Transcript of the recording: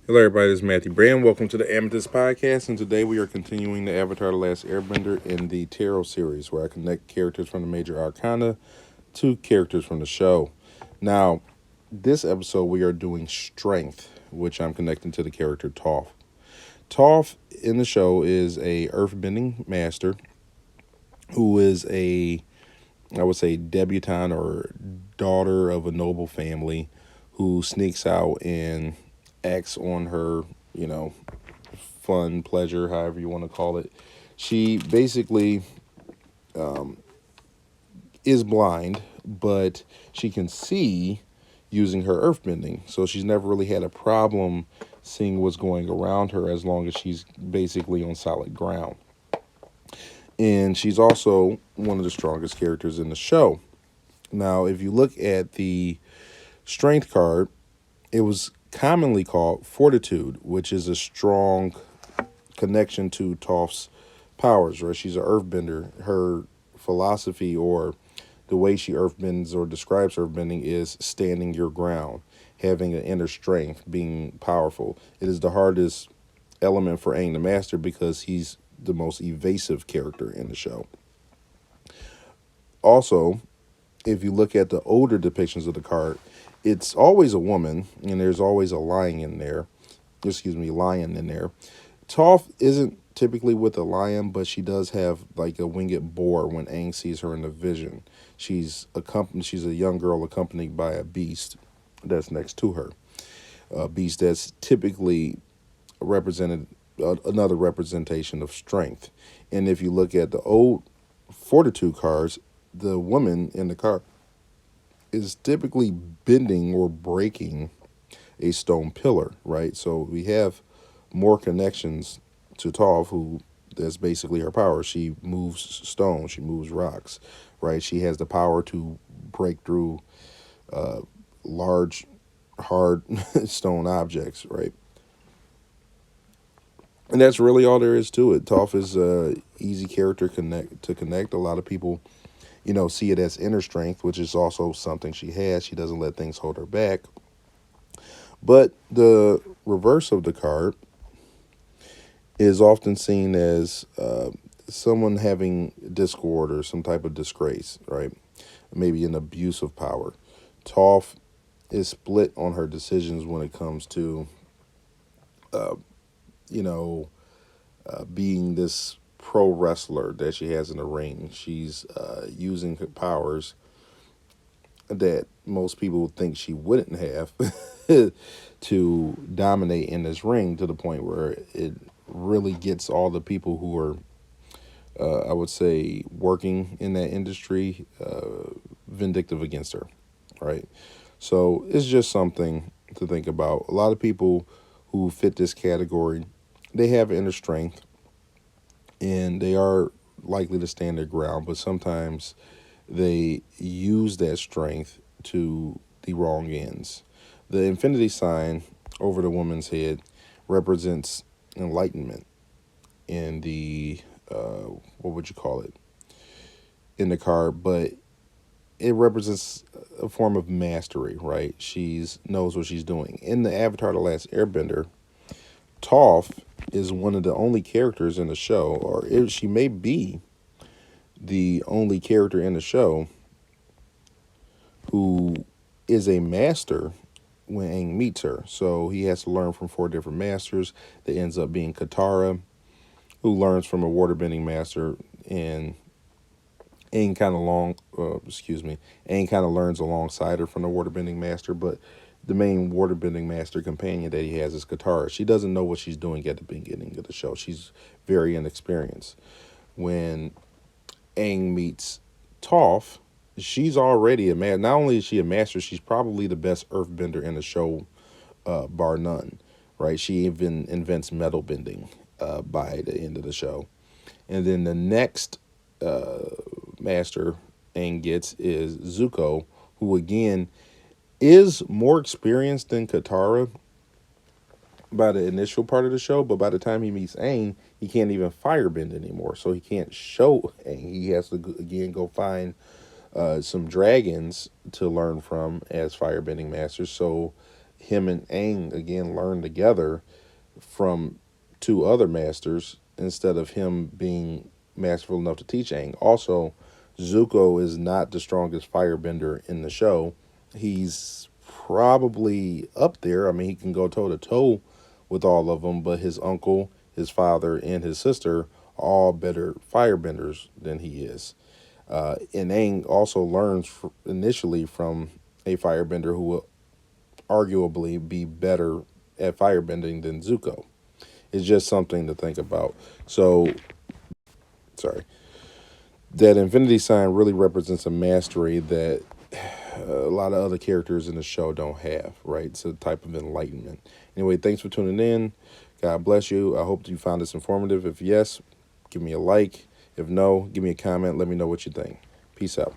Hello, everybody. This is Matthew Brand. Welcome to the Amethyst Podcast. And today we are continuing the Avatar The Last Airbender in the Tarot series, where I connect characters from the major arcana to characters from the show. Now, this episode we are doing Strength, which I'm connecting to the character Toph. Toph in the show is a earthbending master who is I would say, debutante or daughter of a noble family who sneaks out and acts on her, you know, fun, pleasure, however you want to call it. She basically is blind, but she can see using her earthbending. So she's never really had a problem seeing what's going around her as long as she's basically on solid ground. And she's also one of the strongest characters in the show. Now, if you look at the strength card, it was commonly called Fortitude, which is a strong connection to Toph's powers, right? She's an earthbender. Her philosophy or the way she earthbends or describes earthbending is standing your ground, having an inner strength, being powerful. It is the hardest element for Aang to master because he's the most evasive character in the show. Also, if you look at the older depictions of the card, it's always a woman, and there's always a lion in there. Lion in there. Toph isn't typically with a lion, but she does have like a winged boar when Aang sees her in the vision. She's a young girl accompanied by a beast that's next to her. A beast that's typically represented another representation of strength. And if you look at the old fortitude cards, the woman in the card is typically bending or breaking a stone pillar, right? So we have more connections to Toph, who that's basically her power. She moves stone, she moves rocks, right? She has the power to break through large, hard stone objects, right? And that's really all there is to it. Toph is a easy character to connect. A lot of people, see it as inner strength, which is also something she has. She doesn't let things hold her back. But the reverse of the card is often seen as someone having discord or some type of disgrace, right? Maybe an abuse of power. Toph is split on her decisions when it comes to, being this pro wrestler that she has in the ring. She's using her powers that most people think she wouldn't have to dominate in this ring to the point where it really gets all the people who are, I would say, working in that industry vindictive against her, right? So it's just something to think about. A lot of people who fit this category, they have inner strength and they are likely to stand their ground, but sometimes they use that strength to the wrong ends. The infinity sign over the woman's head represents enlightenment in the, what would you call it, in the card, but it represents a form of mastery, right? She's knows what she's doing. In the Avatar The Last Airbender, Toph is one of the only characters in the show, or she may be the only character in the show who is a master when Aang meets her. So he has to learn from 4 different masters. That ends up being Katara, who learns from a waterbending master, and Aang kind of learns alongside her from the waterbending master, but the main waterbending master companion that he has is Katara. She doesn't know what she's doing at the beginning of the show. She's very inexperienced. When Aang meets Toph, she's already a man. Not only is she a master, she's probably the best earthbender in the show, bar none. Right? She even invents metal bending by the end of the show. And then the next master Aang gets is Zuko, who again is more experienced than Katara by the initial part of the show, but by the time he meets Aang, he can't even firebend anymore. So he can't show Aang. He has to again go find some dragons to learn from as firebending masters. So him and Aang again learn together from two other masters instead of him being masterful enough to teach Aang. Also, Zuko is not the strongest firebender in the show. He's probably up there. I mean, he can go toe to toe with all of them, but his uncle, his father, and his sister are all better firebenders than he is. And Aang also learns initially from a firebender who will arguably be better at firebending than Zuko. It's just something to think about. So, sorry. That infinity sign really represents a mastery that a lot of other characters in the show don't have, right? It's a type of enlightenment. Anyway, thanks for tuning in. God bless you. I hope you found this informative. If yes, give me a like. If no, give me a comment. Let me know what you think. Peace out.